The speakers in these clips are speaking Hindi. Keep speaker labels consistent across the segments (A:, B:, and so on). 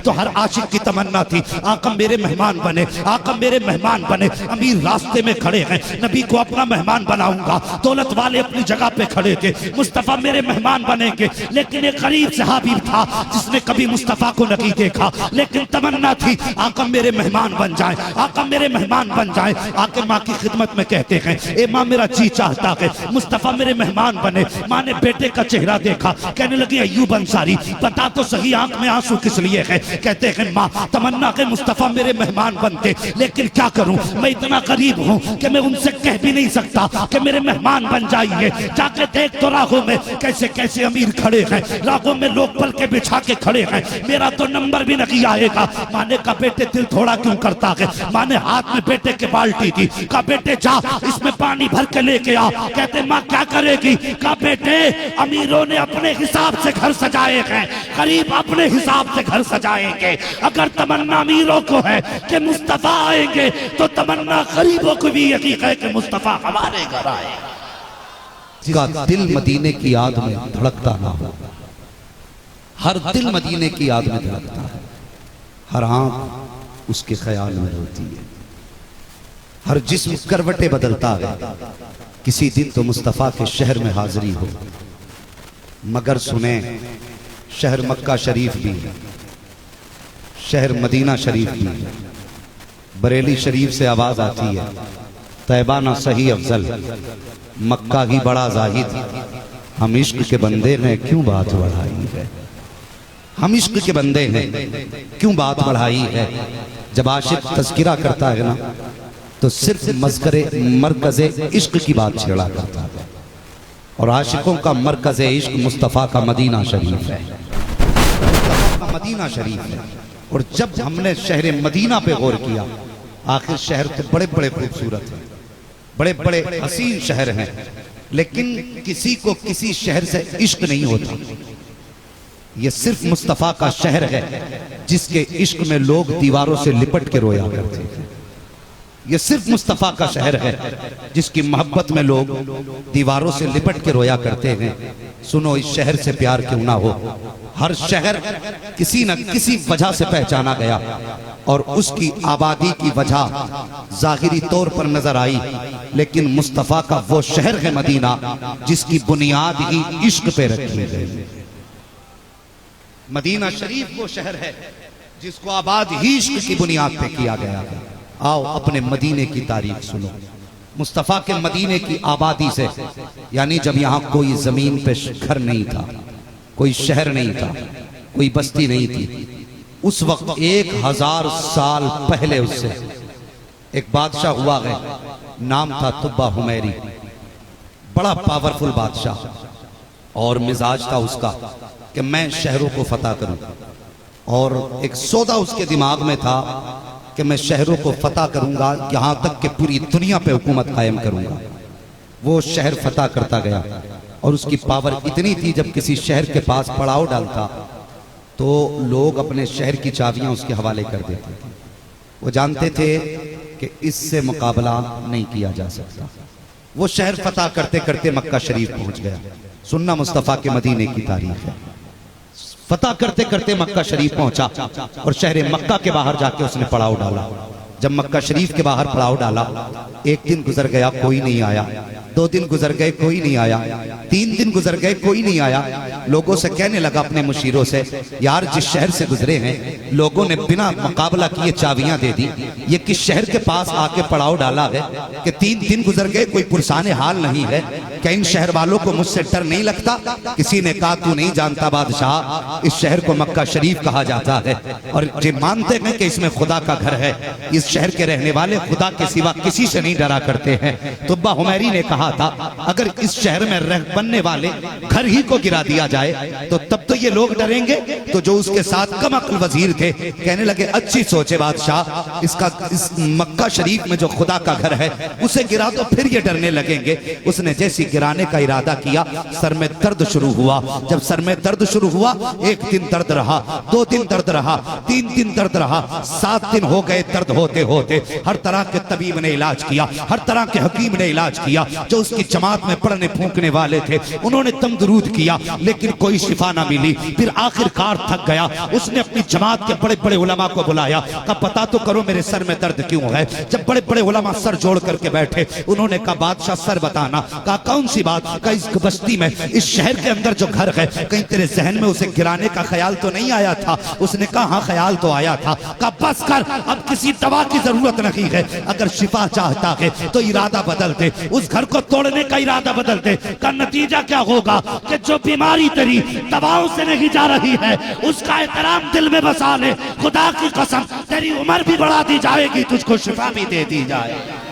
A: तो हर आशिक की तमन्ना थी आका मेरे मेहमान बने, आका मेरे मेहमान बने। अमीर रास्ते में खड़े हैं, नबी को अपना मेहमान बनाऊंगा। दौलत वाले अपनी जगह पे खड़े थे, मुस्तफ़ा मेरे मेहमान बनेंगे। लेकिन एक गरीब सहाबी था जिसने कभी मुस्तफ़ा को नहीं देखा, लेकिन तमन्ना थी आका मेरे मेहमान बन जाए, आका मेरे मेहमान बन जाए। आके माँ की खिदमत में कहते हैं, ए माँ मेरा जी चाहता है मुस्तफ़ा मेरे मेहमान बने। माँ ने बेटे का चेहरा देखा, कहने लगी अय्यूब अंसारी बता तो सही आंख में आंसू किस लिए है? कहते हैं माँ तमन्ना के मुस्तफ़ा मेरे मेहमान बनते, लेकिन क्या करूं मैं इतना गरीब हूं कि मैं उनसे कह भी नहीं सकता कि मेरे मेहमान बन जाइए। जाके देख तो राहों में कैसे कैसे अमीर खड़े हैं, राहों में लोग पल के बिछा के खड़े हैं, मेरा तो नंबर भी नहीं आएगा। माँ ने कहा बेटे दिल थोड़ा क्यों करता है? माँ ने हाथ में बेटे के बाल्टी थी, कहा बेटे जा इसमें पानी भर के लेके आ। कहते माँ क्या करेगी? कहा बेटे अमीरों ने अपने हिसाब से घर सजाए हैं, गरीब अपने हिसाब से घर सजाएंगे। अगर तमन्ना अमीरों को है कि मुस्तफ़ा आएंगे, तो तमन्ना गरीबों को भी यकीन है कि मुस्तफ़ा हमारे घर आएगा।
B: जिसका दिल मदीने की याद में धड़कता ना हो, हर दिल मदीने की याद में धड़कता है, हर आंख उसके ख्याल में रोती है, हर जिस्म करवटे बदलता है। किसी दिन तो मुस्तफ़ा के शहर में हाजिरी हो, मगर सुने शहर मक्का शरीफ भी है, शहर मदीना शरीफ भी है। बरेली शरीफ से आवाज आती है तैबा ना सही अफजल, मक्का ही बड़ा जाहिद। हम इश्क के बंदे हैं क्यों बात बढ़ाई है, हम इश्क के बंदे हैं क्यों बात बढ़ाई है। जब आशिक तज़किरा करता है ना, तो सिर्फ मज़करे मरकज़े इश्क की बात छेड़ा करता है। और आशिकों का मरकज़े इश्क मुस्तफ़ा का मदीना शरीफ है, मदीना शरीफ है। और जब हमने शहर मदीना पे गौर किया, आखिर शहर तो बड़े बड़े खूबसूरत हैं, बड़े बड़े हसीन शहर हैं, लेकिन किसी को किसी शहर से इश्क नहीं होता। ये सिर्फ मुस्तफ़ा का शहर है जिसके इश्क में लोग दीवारों से लिपट के रोया करते थे। ये सिर्फ मुस्तफ़ा का शहर है जिसकी मोहब्बत में लोग दीवारों से लिपट के रोया करते हैं। सुनो इस शहर से प्यार क्यों ना हो, हर शहर किसी न किसी वजह से पहचाना गया और उसकी आबादी की वजह जाहिरी तौर पर नजर आई, लेकिन मुस्तफ़ा का वो शहर है मदीना जिसकी बुनियाद ही इश्क पे रखी गई। मदीना शरीफ वो शहर है जिसको आबाद ही इश्क की बुनियाद पे किया गया है। आओ अपने मदीने की तारीख सुनो, मुस्तफ़ा के मदीने की आबादी से, यानी जब यहाँ कोई जमीन पे घर नहीं था, कोई शहर नहीं था, कोई बस्ती नहीं थी, उस वक्त 1000 साल पहले उससे एक बादशाह हुआ है, नाम था तुब्बा हुमैरी। बड़ा पावरफुल बादशाह, और मिजाज था उसका कि मैं शहरों को फतह करूं, और एक सौदा उसके दिमाग में था कि मैं शहरों को फतह करूंगा, यहां तक कि पूरी दुनिया पे हुकूमत कायम करूंगा। वो शहर फतह करता गया और उसकी पावर इतनी थी, जब किसी शहर के पास पड़ाव डालता तो लोग अपने शहर की चाबियां उसके हवाले कर देते थे। वो जानते थे कि इससे मुकाबला नहीं किया जा सकता। वो शहर फतह करते करते मक्का शरीफ पहुंच गया। सुन्ना मुस्तफ़ा के मदीने की तारीख है। फतह करते करते मक्का शरीफ पहुंचा और शहर मक्का के बाहर जाके उसने पड़ाव डाला। जब मक्का शरीफ के बाहर पड़ाव डाला, एक दिन गुजर गया, कोई नहीं आया। 2 दिन गुजर गए, कोई नहीं आया। 3 दिन गुजर गए, कोई नहीं आया। लोगों से कहने लगा अपने मुशीरों से, यार जिस शहर से गुजरे हैं लोगों ने बिना मुकाबला किए चाबियां दे दी, ये किस शहर के पास आके पड़ाव डाला है कि 3 दिन गुजर गए, कोई पुरसाने हाल नहीं है। क्या इन शहर वालों को मुझसे डर नहीं लगता? किसी ने कहा तू नहीं जानता बादशाह, इस शहर को मक्का शरीफ कहा जाता है और ये मानते हैं कि इसमें खुदा का घर है। इस शहर के रहने वाले खुदा के सिवा किसी से नहीं डरा करते हैं। तुब्बा हुमैरी ने कहा था, अगर इस शहर में रह बनने वाले घर ही को गिरा दिया जाए तो तब तो ये लोग डरेंगे। तो जो उसके साथ कम अक्ल वजीर थे कहने लगे, अच्छी सोचे बादशाह, इस मक्का शरीफ में जो खुदा का घर है उसे गिरा दो, फिर ये डरने लगेंगे। उसने जैसी गिराने का इरादा किया, सर में दर्द शुरू हुआ। जब सर में दर्द शुरू हुआ, एक दिन दर्द रहा, 2 दिन दर्द रहा, 3 दिन दर्द रहा, 7 दिन हो गए दर्द होते होते। हर तरह के तबीब ने इलाज किया, हर तरह के हकीम ने इलाज किया, जो उसकी जमात में पढ़ने फूंकने वाले थे उन्होंने तमदरूद किया, लेकिन कोई शिफा ना मिली। फिर आखिरकार थक गया, उसने अपनी जमात के बड़े बड़े उलमा को बुलाया, कहा पता तो करो मेरे सर में दर्द क्यों है। जब बड़े बड़े उलमा सर जोड़ करके बैठे, उन्होंने कहा बादशाह सर बताना। कहा कौन सी बात। कहा इस बस्ती में, इस शहर के अंदर जो घर है, कहीं तेरे जहन में उसे गिराने का ख्याल तो नहीं आया था। उसने कहा हाँ ख्याल तो आया था। कहा बस कर, अब किसी दवा की जरूरत नहीं है, अगर शिफा चाहता है तो इरादा बदल दे, उस घर को तोड़ने का इरादा बदल दे। का नतीजा क्या होगा कि जो बीमारी तेरी दवाओं से नहीं जा रही है, उसका एहतराम दिल में बसा ले। खुदा की कसम तेरी उम्र भी बढ़ा दी जाएगी, तुझको शिफा भी दे दी जाएगी।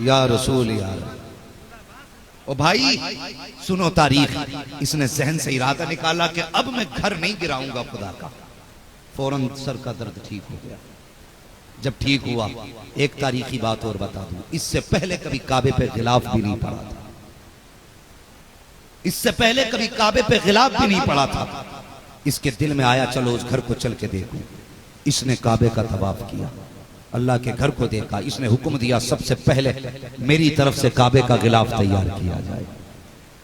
B: या रसूल यार। ओ भाई सुनो तारीख। इसने जहन से इरादा निकाला कि अब मैं घर नहीं गिराऊंगा खुदा का। फौरन सर का दर्द ठीक हो गया। जब ठीक हुआ, एक तारीखी बात और बता दूं, इससे पहले कभी काबे पे गिलाफ भी नहीं पड़ा था। इससे पहले कभी काबे पे गिलाफ भी नहीं पड़ा था। इसके दिल में आया चलो उस घर को चल के देखूं। इसने काबे का तवाफ किया, अल्लाह के घर को देखा। इसने हुक्म दिया सबसे पहले मेरी तरफ से काबे का गिलाफ तैयार किया जाए।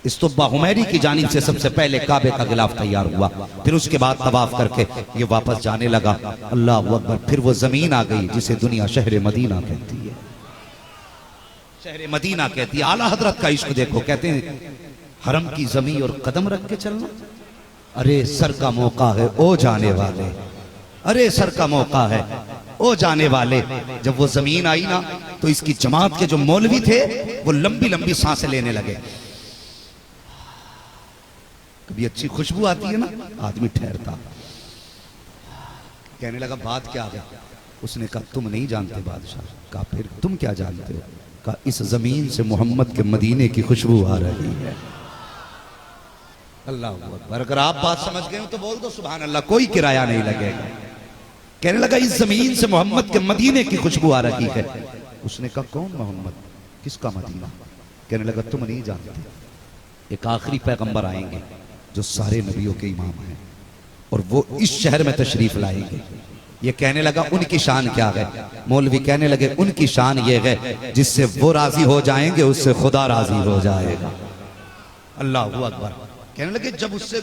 B: इस्तुब्बा हुमैरी की जानिब से सबसे पहले काबे का गिलाफ तैयार हुआ। फिर उसके बाद तवाफ करके ये वापस जाने लगा। अल्लाह अकबर। फिर वो जमीन आ गई जिसे दुनिया शहर मदीना कहती है। शहर मदीना कहती है। आला हजरत का इश्क देखो, कहते हैं हरम की जमीन और कदम रख के चलना। अरे सर का मौका है ओ जाने वाले, अरे सर का मौका है ओ जाने वाले। जब वो जमीन आई ना, तो इसकी जमात के जो मौलवी थे वो लंबी लंबी सांसें लेने लगे। कभी अच्छी खुशबू आती है ना, आदमी ठहरता। कहने लगा बात क्या है। उसने कहा तुम नहीं जानते बादशाह। कहा फिर तुम क्या जानते हो। कहा इस जमीन से मोहम्मद के मदीने की खुशबू आ रही है। अल्लाह अकबर। अगर आप बात समझ गए हो तो बोल दो सुभान अल्लाह, कोई किराया नहीं लगेगा। कहने लगा इस जमीन से मोहम्मद के मदीने की खुशबू आ रही है। उसने कहा कौन मोहम्मद, किसका मदीना। कहने लगा तुम नहीं जानते, एक आखिरी पैगंबर आएंगे जो सारे नबियों के इमाम हैं, और वो इस शहर में तशरीफ लाएंगे। ये कहने लगा उनकी शान क्या है। मौलवी कहने लगे उनकी शान ये है जिससे वो राजी हो जाएंगे उससे खुदा राजी हो जाएगा। अल्लाह अकबर। कहने लगे जब उससे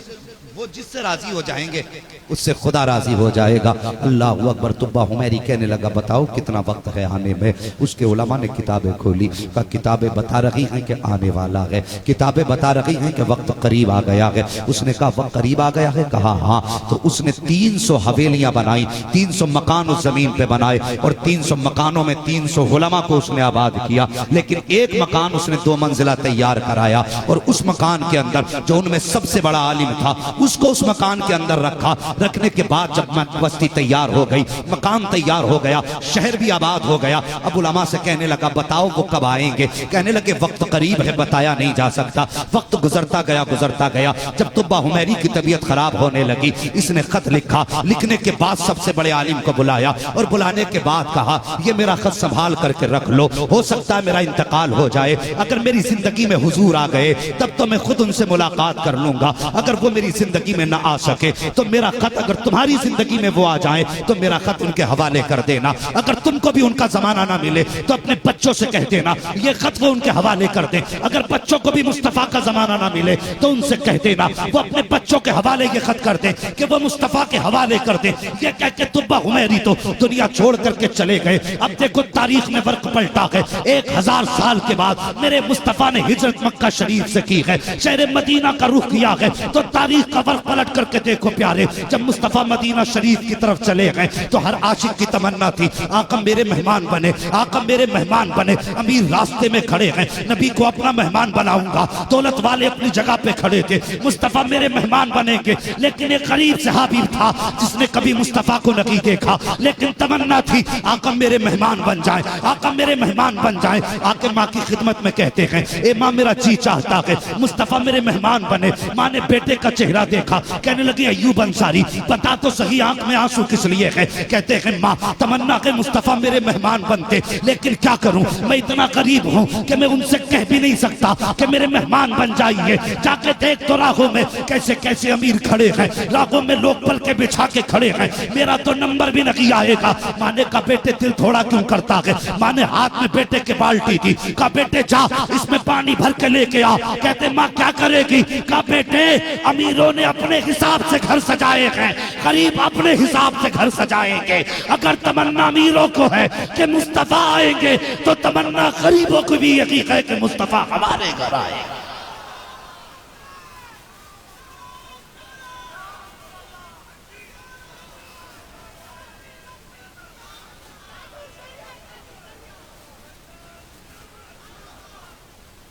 B: वो जिससे राजी हो जाएंगे उससे खुदा राजी हो जाएगा। अल्लाह अकबर। तुब्बा हुमैरी कहने लगा बताओ कितना वक्त है आने में। उसके उलमा ने किताबें खोली, कहा किताबें बता रही हैं कि आने वाला है, किताबें बता रही हैं कि वक्त करीब आ गया है। उसने कहा वक्त करीब आ गया है। कहा हाँ। तो उसने 300 हवेलियां बनाई, 300 मकान उस जमीन पे बनाए, और 300 मकानों में 300 उलमा को उसने आबाद किया। लेकिन एक मकान उसने 2 मंजिला तैयार कराया, और उस मकान के अंदर जो उनमें सबसे बड़ा आलिम था उसको उस मकान के अंदर रखा। रखने के बाद जब बस्ती तैयार हो गई, मकान तैयार हो गया, शहर भी आबाद हो गया। अब उलमा से कहने लगा बताओ वो कब आएंगे। कहने लगे वक्त करीब है, बताया नहीं जा सकता। वक्त गुजरता गया गुजरता गया। जब तुब्बा हुमैरी की तबीयत खराब होने लगी, इसने खत लिखा। लिखने के बाद सबसे बड़े आलिम को बुलाया, और बुलाने के बाद कहा ये मेरा खत संभाल करके रख लो, हो सकता है मेरा इंतकाल हो जाए। अगर मेरी जिंदगी में हुजूर आ गए तब तो मैं खुद उनसे मुलाकात कर लूंगा। अगर वो मेरी जिंदगी में ना आ सके तो मेरा खत, अगर तुम्हारी जिंदगी में वो आ जाए तो मेरा खत उनके हवाले कर देना। अगर तुमको भी उनका जमाना ना मिले तो अपने बच्चों से कह देना ये खत वो उनके हवाले कर दे। अगर बच्चों को भी मुस्तफा का जमाना ना मिले तो उनसे कह देना वो अपने बच्चों के हवाले ये खत कर दे कि वो मुस्तफा के हवाले कर दे। ये कह के तुब्बा हुमैरी तो दुनिया छोड़ करके चले गए। अब देखो तारीख में वर्क पलटा है। 1000 साल के बाद मेरे मुस्तफा ने हिजरत मक्का शरीफ से की है, शहर मदीना का रुख किया है। तो तारीख का वर्क पलट करके देखो प्यारे, जब मुस्तफा मदीना शरीफ की तरफ चले गए तो हर आशिक की तमन्ना थी आका मेरे मेहमान बने, आका मेरे मेहमान बने। अमीर रास्ते में खड़े हैं, नबी को अपना मेहमान बनाऊंगा। दौलत वाले अपनी जगह पे खड़े थे, मुस्तफा मेरे मेहमान बनेंगे। लेकिन एक गरीब सहाबी
A: था जिसने कभी मुस्तफा को नहीं देखा, लेकिन तमन्ना थी आका मेरे मेहमान बन जाए, आका मेरे मेहमान बन जाए। आके माँ की खिदमत में कहते हैं, ए माँ मेरा जी चाहता है मुस्तफा मेरे मेहमान बने। माँ ने बेटे का चेहरा देखा, कहने लगी अय्यूब अंसारी बता तो सही आंख में आंसू किस लिए है? कहते हैं माँ तमन्ना के मुस्तफा मेरे मेहमान बनते, लेकिन क्या करूं मैं इतना करीब हूं कि मैं उनसे कह भी नहीं सकता कि मेरे मेहमान बन जाइए। जाके देख तो राहों में कैसे कैसे अमीर खड़े हैं, राहों में लोग पल के बिछा के खड़े हैं, मेरा तो नंबर भी नहीं आएगा। माने का बेटे दिल थोड़ा क्यों करता है? माने हाथ में बेटे के बाल्टी थी, का बेटे जा इसमें पानी भर के लेके आ। कहते माँ क्या करेगी? का बेटे अमीरों ने अपने हिसाब से घर सजाए हैं, गरीब अपने हिसाब से घर सजाएंगे। अगर तमन्ना अमीरों को है कि मुस्तफा आएंगे, तो तमन्ना गरीबों को भी यकीन है कि मुस्तफा हमारे घर आएगा।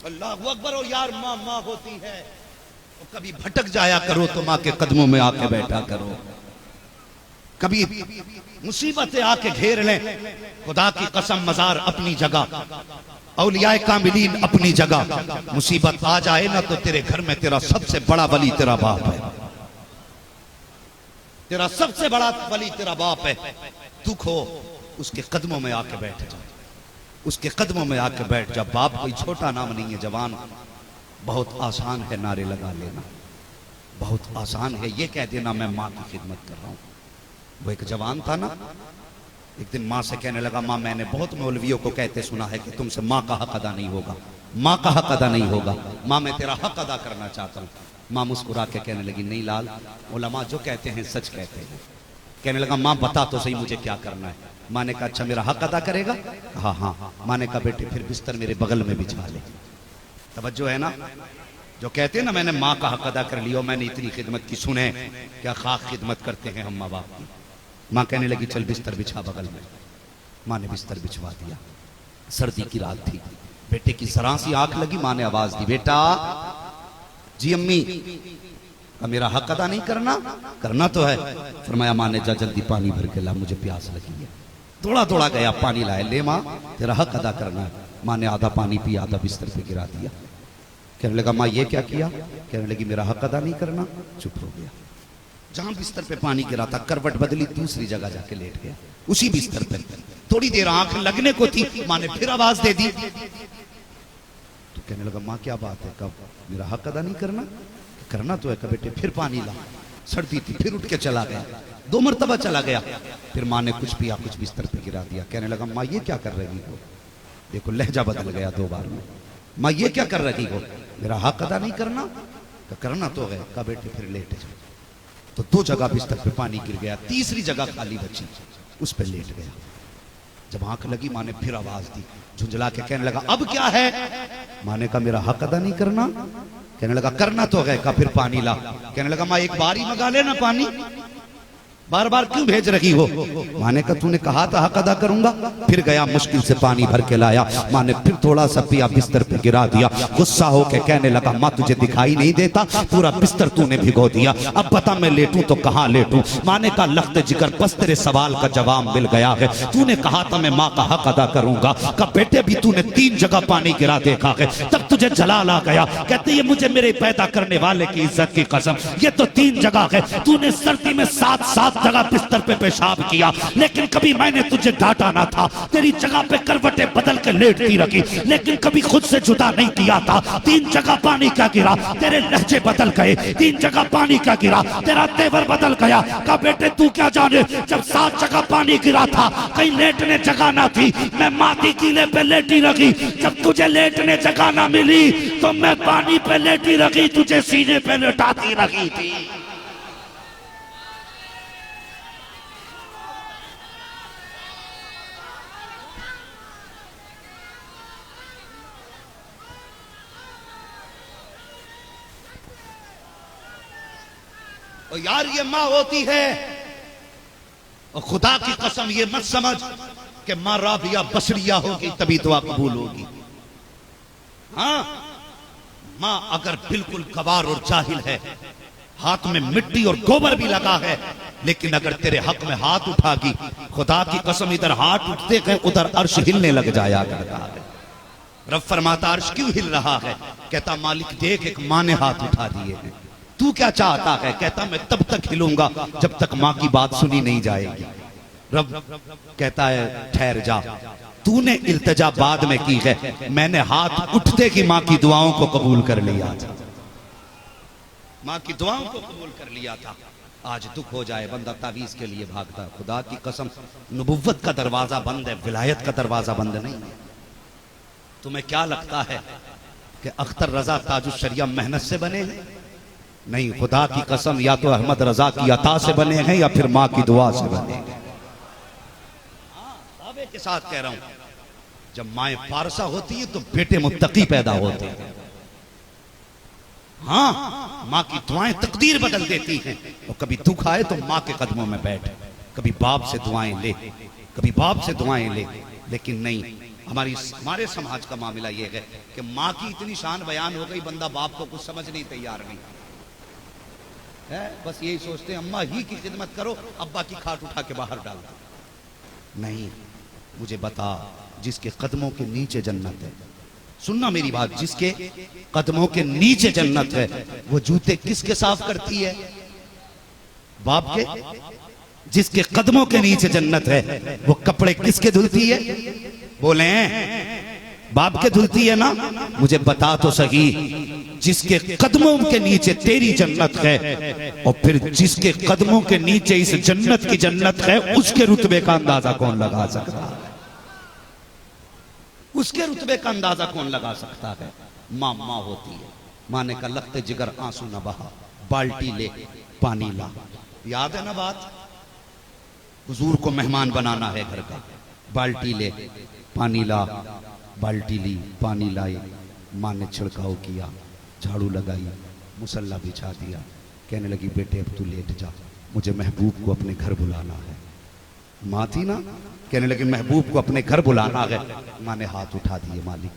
B: अल्लाह अकबर। और यार माँ माँ होती है, तो कभी भटक जाया करो तो माँ के कदमों में आके बैठा करो। कभी मुसीबतें आके घेर लें, खुदा की कसम मजार अपनी जगह, औलियाए कामिलीन अपनी जगह। मुसीबत आ जाए ना तो तेरे घर में तेरा सबसे बड़ा वली तेरा बाप है, तेरा सबसे बड़ा वली तेरा बाप है। दुख हो उसके कदमों में आके बैठ जा, उसके कदमों में आके बैठ जा। बाप कोई छोटा नाम नहीं है जवान। बहुत आसान है नारे लगा लेना, बहुत आसान है ये कह देना मैं माँ की खिदमत कर रहा हूँ। वो एक जवान था ना, एक दिन माँ से कहने लगा माँ मैंने बहुत मौलवियों को कहते सुना है कि तुमसे माँ का हक अदा नहीं होगा, माँ का हक अदा नहीं होगा। माँ मैं तेरा हक अदा करना चाहता हूँ। माँ मुस्कुरा के कहने लगी नहीं लाल, उलमा जो कहते हैं सच कहते हैं। कहने लगा माँ बता तो सही मुझे क्या करना है? माँ ने कहा अच्छा मेरा हक अदा करेगा? हाँ हाँ। माँ ने कहा बेटे फिर बिस्तर मेरे बगल में बिछा ले। तवज्जो है ना? जो कहते हैं ना मैंने माँ का हक अदा कर लिया, मैंने इतनी खिदमत की, सुने क्या खाक खिदमत करते हैं हम माँ बाप की। माँ कहने लगी चल बिस्तर बिछा बगल में। माँ ने बिस्तर बिछवा दिया। सर्दी की रात थी, बेटे की जरा सी आंख लगी, माँ ने आवाज दी बेटा। जी अम्मी। मेरा हक अदा नहीं करना? करना तो है। फरमाया माँ ने जा जल्दी पानी भर के ला, मुझे प्यास लगी है। दौड़ा दौड़ा गया, पानी लाया, ले माँ तेरा हक अदा करना है। माँ ने आधा पानी पिया, आधा बिस्तर पे गिरा दिया। कहने लगा माँ ये क्या किया? कहने लगी मेरा हक अदा नहीं करना। चुप हो गया। जहां बिस्तर पे पानी गिरा था करवट बदली, दूसरी जगह जाके लेट गया उसी बिस्तर पे। थोड़ी देर आंख लगने को थी, माँ ने फिर आवाज दे दी। तो कहने लगा माँ क्या बात है, कब मेरा हक अदा नहीं करना? करना तो है। कब बेटे फिर पानी ला, सर्दी थी, फिर उठ के चला गया, 2 मरतबा चला गया। फिर माँ ने कुछ पिया, कुछ बिस्तर पे गिरा दिया। कहने लगा माँ ये क्या कर रही हो? देखो लहजा बदल गया 2 बार में। माँ ये क्या कर रही हो? मेरा हक अदा नहीं करना? करना तो है। कहा बेटे फिर लेट जाओ। तो 2 जगह बिस्तर पे पानी गिर गया, तीसरी जगह खाली बची, उस पर लेट गया। जब आंख लगी माँ ने फिर आवाज दी, झुंझला के कहने लगा अब क्या है? माँ ने कहा मेरा हक अदा नहीं करना? कहने लगा करना तो है। कहा फिर पानी ला। कहने लगा माँ एक बार ही मंगा लेना पानी, बार बार क्यों भेज रही हो? माँ ने कहा तूने कहा था हक अदा करूंगा। फिर गया मुश्किल से पानी भर के लाया। माँ ने फिर थोड़ा सा पिया, बिस्तर पे गिरा दिया। गुस्सा होके कहने लगा माँ तुझे दिखाई नहीं देता, पूरा बिस्तर तूने भिगो दिया, अब बता मैं लेटूं तो कहाँ लेटूं? माँ ने कहा लख्त जिगर बस तेरे सवाल का जवाब मिल गया है। तूने कहा था मैं माँ का हक अदा करूंगा। कहा बेटे भी तूने 3 जगह पानी गिरा देखा है, तब तुझे जलाल आ गया। कहते ये मुझे मेरे पैदा करने वाले की इज्जत की कसम, ये तो 3 जगह है। तूने सर्दी में 7 जगह बिस्तर पे पेशाब किया, लेकिन कभी मैंने तुझे डांटा ना था। तेरी जगह पे करवटें बदल के लेटती रखी, लेकिन कभी खुद से जुदा नहीं किया था। 3 जगह पानी क्या गिरा, तेरे लहजे बदल गए। 3 जगह पानी क्या गिरा, तेरा तेवर बदल गया। कहा बेटे तू क्या जाने, जब 7 जगह पानी गिरा था कहीं लेटने जगह ना थी, मैं माटी कीले पे लेटी रखी। जब तुझे लेटने जगह ना मिली तो मैं पानी पे लेटी रखी, तुझे सीने पे लेटाती रखी थी। और यार ये माँ होती है, और खुदा की कसम ये मत समझ कि माँ राबिया बसरिया होगी तभी दुआ कबूल होगी। हाँ माँ अगर बिल्कुल गवार और जाहिल है, हाथ में मिट्टी और गोबर भी लगा है, लेकिन अगर तेरे हक में हाथ उठागी, खुदा की कसम इधर हाथ उठते गए उधर अर्श हिलने लग जाया करता है। रब फरमाता अर्श क्यों हिल रहा है? कहता मालिक देख एक माँ ने हाथ उठा दिए हैं, तू क्या चाहता है? कहता मैं तब तक हिलूंगा जब तक माँ की बात सुनी नहीं जाएगी। रब कहता है ठहर जा, तूने इल्तिजा बाद में की है, मैंने हाथ उठते की माँ की दुआओं को कबूल कर लिया था, माँ की दुआओं को कबूल कर लिया था। आज दुख हो जाए बंदा तावीज के लिए भागता। खुदा की कसम नबुव्वत का दरवाजा बंद है, विलायत का दरवाजा बंद नहीं है। तुम्हें क्या लगता है कि अख्तर रजा ताजुश शरिया मेहनत से बने हैं? नहीं, खुदा की कसम या तो अहमद रजा की अता से बने हैं या फिर माँ की दुआ से बने हैं। दावे के साथ कह रहा हूं, जब माए फारसा होती है तो बेटे मुत्तकी पैदा होते हैं। हाँ, माँ की दुआएं तकदीर बदल देती हैं। और कभी दुख आए तो माँ के कदमों में बैठ, कभी बाप से दुआएं ले, कभी बाप से दुआएं ले। लेकिन नहीं, हमारे समाज का मामला यह है कि माँ की इतनी शान बयान हो गई, बंदा बाप को कुछ समझ नहीं तैयार नहीं है। बस यही सोचते हैं अम्मा ही की खिदमत करो, अब्बा की खाट उठा के बाहर डाल दो। नहीं, मुझे बता, जिसके कदमों के नीचे जन्नत है, सुनना मेरी बात, जिसके कदमों के नीचे जन्नत है, वो जूते किसके साफ करती है? बाप के। जिसके कदमों के नीचे जन्नत है, वो कपड़े किसके धुलती है? बोले बाप के धुलती है ना? मुझे बता तो सही, जिसके कदमों के नीचे तेरी जन्नत है और फिर जिसके कदमों के नीचे इस जन्नत की जन्नत है, उसके रुतबे का अंदाजा कौन लगा सकता है? उसके रुतबे का अंदाजा कौन लगा सकता है? माँ माँ होती है। माँ ने कहा लगते जिगर आंसू न बहा, बाल्टी ले पानी ला। याद है ना बात? हुजूर को मेहमान बनाना है घर का, बाल्टी ले पानी ला। बाल्टी ली, पानी लाई, माँ ने छिड़काव किया, झाड़ू लगाई, मुसल्ला बिछा दिया। कहने लगी बेटे अब तू लेट जा, मुझे महबूब को अपने घर बुलाना है। माँ थी ना, कहने लगी महबूब को अपने घर बुलाना है। माँ ने हाथ उठा दिए, मालिक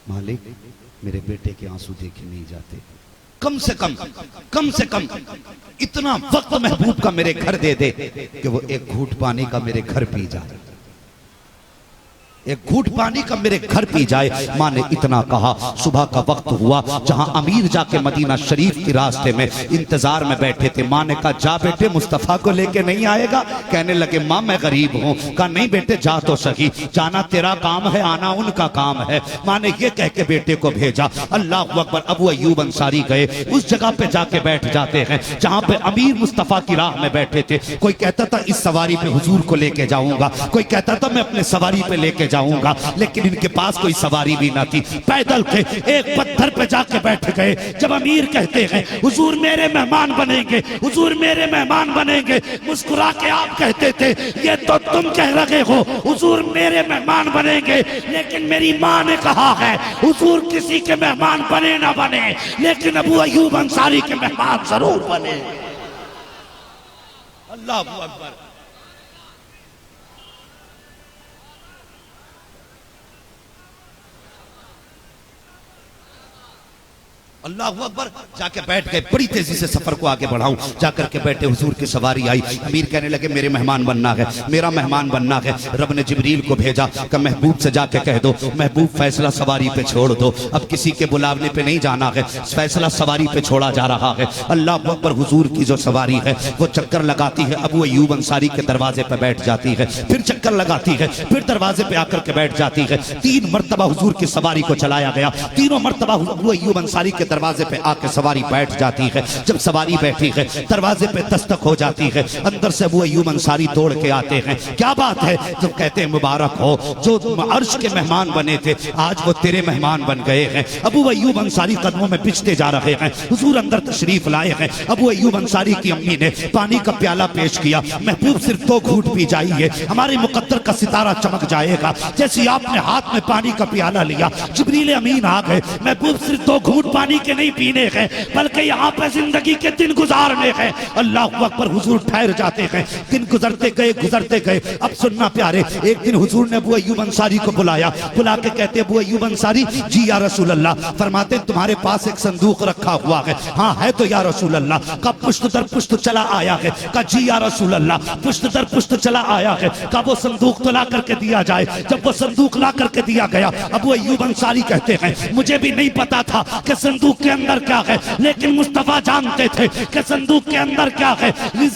B: मालिक मेरे बेटे के आंसू देखे नहीं जाते, कम से कम इतना वक्त महबूब का मेरे घर दे दे कि वो एक घूंट पानी का मेरे घर पी जाए, एक घूंट पानी का मेरे घर पी जाए। माँ ने इतना कहा। सुबह का वक्त हुआ, जहां अमीर जाके मदीना शरीफ के रास्ते में इंतजार में बैठे थे। माँ ने कहा जा बेटे, मुस्तफा को लेके नहीं आएगा? कहने लगे माँ मैं गरीब हूँ। कहा नहीं बेटे जा तो सही, जाना तेरा काम है, आना उनका काम है। माँ ने ये कह के बेटे को भेजा। अल्लाह अकबर। अबू अय्यूब अंसारी गए, उस जगह पे जाके बैठ जाते हैं जहां पे अमीर मुस्तफा की राह में बैठे थे। कोई कहता था इस सवारी पे हुजूर को लेके जाऊंगा, कोई कहता था मैं अपने सवारी पे लेके जाऊंगा, लेकिन इनके पास कोई सवारी भी ना थी, पैदल थे। एक पत्थर पे जाके बैठ गए। जब अमीर कहते हैं हुजूर मेरे मेहमान बनेंगे, हुजूर मेरे मेहमान बनेंगे, मुस्कुरा के आप कहते थे ये तो तुम कह रहे हो हुजूर मेरे मेहमान बनेंगे, लेकिन मेरी माँ ने कहा है हुजूर किसी के मेहमान बने ना बने, लेकिन अबू अय्यूब अंसारी के मेहमान जरूर बने। अल्लाह अकबर। अल्लाह अकबर। जाके बैठ गए। बड़ी तेजी से सफर को आगे बढ़ाऊं, जाकर के बैठे, हुजूर की सवारी आई। अमीर कहने लगे मेरे मेहमान बनना है, मेरा मेहमान बनना है। रब ने जिब्रील को भेजा कि महबूब से जाके कह दो महबूब फैसला सवारी पे छोड़ दो, अब किसी के बुलावने पे नहीं जाना है, फैसला सवारी पे छोड़ा जा रहा है। अल्लाह अकबर। हुजूर की जो सवारी है वो चक्कर लगाती है, अबू अय्यूब अंसारी के दरवाजे पे बैठ जाती है, फिर चक्कर लगाती है, फिर दरवाजे पे आकर के बैठ जाती है। 3 मरतबा हुजूर की सवारी को चलाया गया। तीनों मरतबा अबू अय्यूब अंसारी के दरवाजे पे आके सवारी बैठ जाती है। जब सवारी बैठी है, दरवाजे पे दस्तक हो जाती है। अंदर से अबू अय्यूब अंसारी दौड़ के आते हैं। क्या बात है? तो कहते हैं मुबारक हो, जो अर्श के मेहमान बने थे आज वो तेरे मेहमान बन गए हैं। अबू अय्यूब अंसारी कदमों में पिछते जा रहे हैं। हुजूर अंदर तशरीफ लाए हैं। अबू अय्यूब अंसारी की अम्मी ने पानी का प्याला पेश किया। महबूब सिर्फ 2 घूंट पी जाइए, हमारे मुकद्दर का सितारा चमक जाएगा। जैसे आपने हाथ में पानी का प्याला लिया, जिब्रील अमीन आ गए। महबूब सिर्फ 2 घूंट पानी
A: के नहीं पीने हैं, बल्कि यहाँ पे जिंदगी के दिन गुजारने हैं। अल्लाह अकबर, हुजूर ठहर जाते हैं। दिन गुजरते गए। अब सुनना प्यारे, एक दिन हुजूर ने अबू अय्यूब अंसारी को बुलाया, बुला के कहते अबू अय्यूब अंसारी, जी या रसूल अल्लाह। फरमाते तुम्हारे पास एक संदूक रखा हुआ है। हाँ है तो या रसूल अल्लाह। कब पुश्त दर पुश्त चला आया है। का जी या रसूल अल्लाह, पुश्त दर पुश्त चला आया है। का वो संदूक तो ला करके दिया जाए। जब वो संदूक ला करके दिया गया, अबू अय्यूब अंसारी कहते हैं मुझे भी नहीं पता था कि संदूक के अंदर क्या है, लेकिन मुस्तफा जानते थे कि संदूक के अंदर क्या है।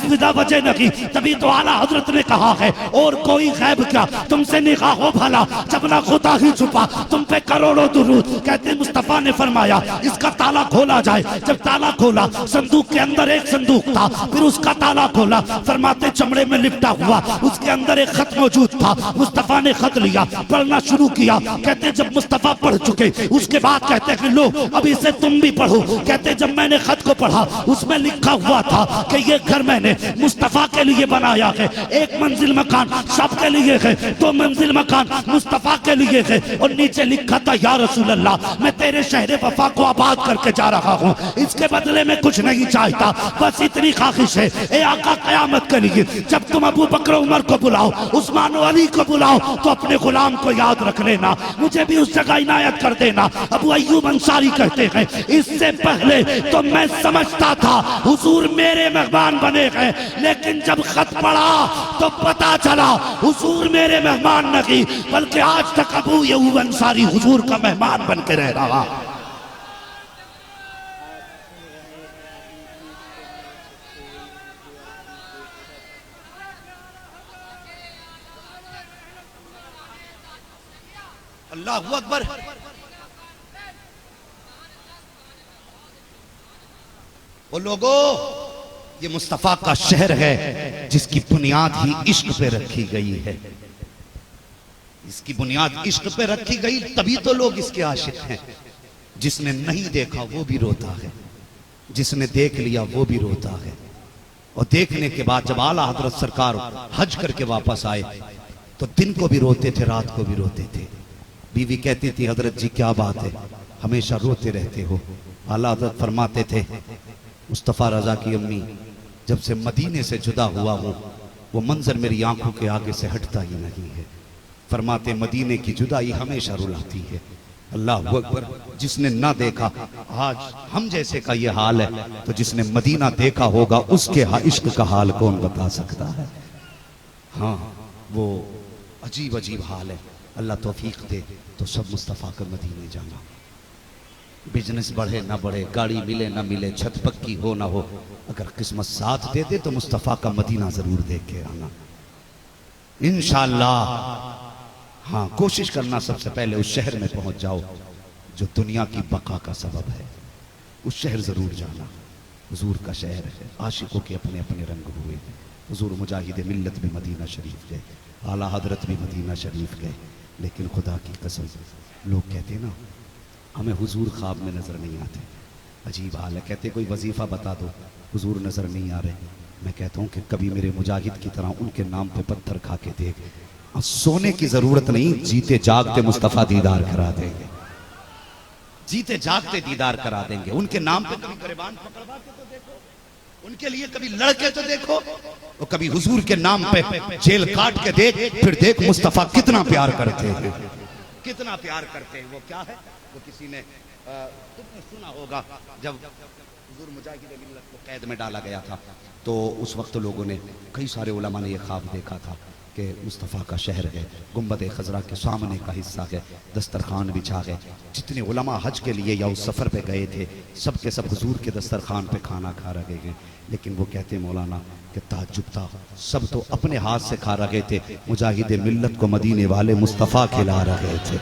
A: विदा वजह नहीं, तभी तो आला हजरत ने कहा है और कोई गैब क्या तुमसे निगाह हो भला, जब ना खुदा ही छुपा तुम पे करोड़ों दुरूद। कहते मुस्तफा ने फरमाया इसका ताला खोला जाए। जब ताला खोला, संदूक के अंदर एक संदूक था, फिर उसका ताला खोला, फरमाते चमड़े में लिपटा हुआ उसके अंदर एक खत मौजूद था। मुस्तफा ने खत लिया, पढ़ना शुरू किया। कहते जब मुस्तफा पढ़ चुके, उसके बाद कहते हैं लो अब इसे तुम भी पढ़ो। कहते जब मैंने खत को पढ़ा, उसमें लिखा हुआ था कि ये घर मैंने मुस्तफा के लिए बनाया है। एक मंजिल मकान सबके लिए है, 2 मंजिल मकान मुस्तफा के लिए है। और नीचे लिखा था या रसूल अल्लाह, मैं तेरे शहर वफा को आबाद करके जा रहा हूँ, इसके बदले में कुछ नहीं चाहता, बस इतनी ख्वाहिश है ए आका कयामत के लिए जब तुम अबू बकर उमर को बुलाओ, उस्मान अली को बुलाओ, तो अपने गुलाम को याद रख लेना, मुझे भी उस जगह इनायत कर देना। अबू अय्यूब अंसारी कहते हैं इससे पहले तो मैं समझता था हुजूर मेरे मेहमान बने हैं, लेकिन जब खत पढ़ा तो पता चला हुजूर मेरे मेहमान नहीं, बल्कि आज तक अबू अय्यूब अंसारी हुजूर का मेहमान बन के रह रहा। अल्लाहू अकबर। वो लोगों, ये मुस्तफा का शहर है जिसकी बुनियाद ही इश्क पे रखी गई है। इसकी बुनियाद इश्क पे रखी गई, तभी तो लोग इसके आशिक हैं। जिसने नहीं देखा वो भी रोता है, जिसने देख लिया वो भी रोता है। और देखने के बाद जब आला हजरत सरकार हज करके वापस आए तो दिन को भी रोते थे, रात को भी रोते थे। बीवी कहती थी हजरत जी क्या बात है, हमेशा रोते रहते हो। आला हजरत फरमाते थे मुस्तफ़ा रजा की अम्मी जब से मदीने से जुदा हुआ हूँ, वो मंजर मेरी आंखों के आगे से हटता ही नहीं है। फरमाते मदीने की जुदाई हमेशा रुलाती है। अल्लाह अकबर। जिसने ना देखा, आज हम जैसे का ये हाल है, तो जिसने मदीना देखा होगा उसके इश्क का हाल कौन बता सकता है। हाँ, वो अजीब अजीब हाल है। अल्लाह तौफीक दे तो सब मुस्तफ़ा के मदीने जाना। बिजनेस बढ़े ना बढ़े, गाड़ी मिले ना मिले, छत पक्की हो ना हो, अगर किस्मत साथ दे दे तो मुस्तफ़ा का मदीना जरूर देख के आना इंशाअल्लाह। हाँ, कोशिश करना सबसे पहले उस शहर में पहुंच जाओ जो दुनिया की बका का सबब है। उस शहर जरूर जाना। हुजूर का शहर है, आशिकों के अपने अपने रंग हुए। हुजूर मुजाहिद मिल्लत भी मदीना शरीफ गए, आला हजरत भी मदीना शरीफ गए, लेकिन खुदा की कसम लोग कहते ना हमें हुजूर ख्वाब में नजर नहीं आते। अजीब हाल है। कहते कोई वजीफा बता दो, हुजूर नजर नहीं आ रहे। मैं कहता हूँ कि कभी मेरे मुजाहिद की तरह उनके नाम पे पत्थर खा के देख। सोने की जरूरत नहीं, जीते जागते मुस्तफा दीदार करा देंगे, जीते जागते दीदार करा देंगे। उनके नाम पे कभी गिरबान पकड़वा के तो देखो, उनके लिए कभी लड़के तो देखो, और कभी हुजूर के नाम पे जेल काट के देख, फिर देख मुस्तफा कितना प्यार करते हैं, कितना प्यार करते हैं। वो क्या है, वो किसी ने तुमने सुना होगा जब हुजूर मुजाहिद मिल्लत को कैद में डाला गया था, तो उस वक्त लोगों ने, कई सारे उलमा ने यह ख्वाब देखा था कि मुस्तफ़ा का शहर है, गुंबद खजरा के सामने का हिस्सा है, दस्तरखान बिछा है। जितने उलमा हज के लिए या उस सफ़र पे गए थे, सब के सब हुजूर के दस्तरखान पे खाना खा रहे हैं। लेकिन वो कहते मौलाना कि ताज्जुब था, सब तो अपने हाथ से खा रहे थे, मुजाहिद मिल्लत को मदीने वाले मुस्तफ़ा खिला रहे थे।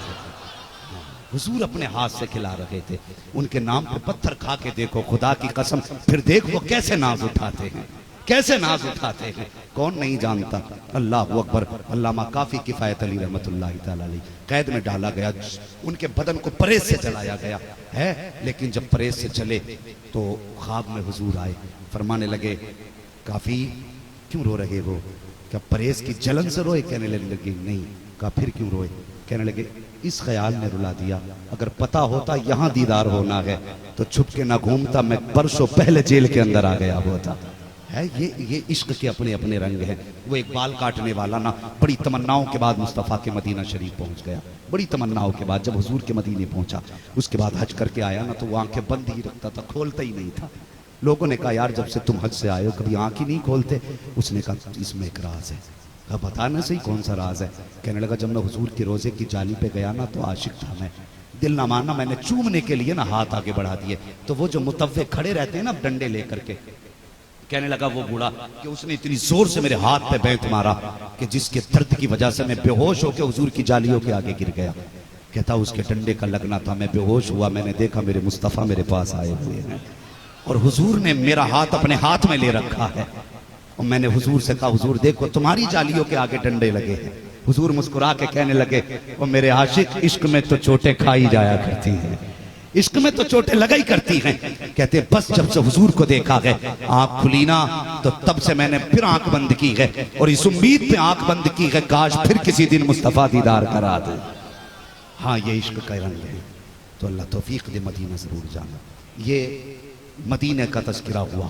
A: हुजूर अपने हाथ से खिला रहे थे। उनके नाम पे पत्थर खा के देखो, खुदा की कसम, फिर देख वो कैसे नाज उठाते हैं, कैसे नाज उठाते हैं। कौन नहीं जानता। अल्लाह अकबर। अल्लामा काफी किफायत अली रहमतुल्लाहि तआला अलैह कैद में डाला गया, उनके बदन को परेज से जलाया गया है। लेकिन जब परेज से चले तो ख्वाब में हुजूर आए, फरमाने लगे काफी क्यों रो रहे हो, क्या परेज की जलन से रोए? कहने लगे नहीं,
B: कहा फिर क्यों रोए? कहने लगे इस ख्याल ने रुला दिया, अगर पता होता यहाँ दीदार होना है तो छुप के ना घूमता, मैं बरसों पहले जेल के अंदर आ गया होता। है ये इश्क के अपने अपने रंग हैं। वो एक बाल काटने वाला ना बड़ी तमन्नाओं के बाद मुस्तफ़ा के मदीना शरीफ पहुंच गया, बड़ी तमन्नाओं के बाद जब हुजूर के मदीने पहुंचा, उसके बाद हज करके आया ना तो वो आंखें बंद ही रखता था, खोलता ही नहीं था। लोगों ने कहा यार जब से तुम हज से आए हो कभी आंख ही नहीं खोलते? उसने कहा इसमें एक राज है। कहा बता ना सही कौन सा राज है? कहने लगा जब मैं हुजूर के रोजे की जाली पे गया ना तो आशिक था मैं, दिल ना मानना, मैंने चूमने के लिए ना हाथ आगे बढ़ा दिए तो वो जो मुतव्वे खड़े रहते हैं ना डंडे लेकर के, कहने लगा वो बूढ़ा कि उसने इतनी जोर से मेरे हाथ पे बैंत मारा कि जिसके दर्द की वजह से मैं बेहोश होकर हुजूर की जालियों के आगे गिर गया। कहता उसके डंडे का लगना था, मैं बेहोश हुआ, मैंने देखा मेरे मुस्तफ़ा मेरे पास आए हुए हैं और हुजूर ने मेरा हाथ अपने हाथ में ले रखा है। और मैंने हुजूर से कहा हुजूर देखो तुम्हारी जालियों के आगे डंडे लगे हैं। हुजूर मुस्कुरा के कहने लगे और मेरे आशिक इश्क में तो चोटें खाई जाया करती हैं, इश्क में तो चोटें लगा ही करती हैं। कहते बस जब से हुजूर को देखा है आंख खुली ना तो तब से मैंने फिर आंख बंद की है और इस उम्मीद पे आंख बंद की है काश फिर किसी दिन मुस्तफ़ा दीदार करा दे। हाँ ये इश्क का रंग है। तो अल्लाह तौफीक दे मदीना जरूर जाना। ये मदीने का तज़किरा हुआ।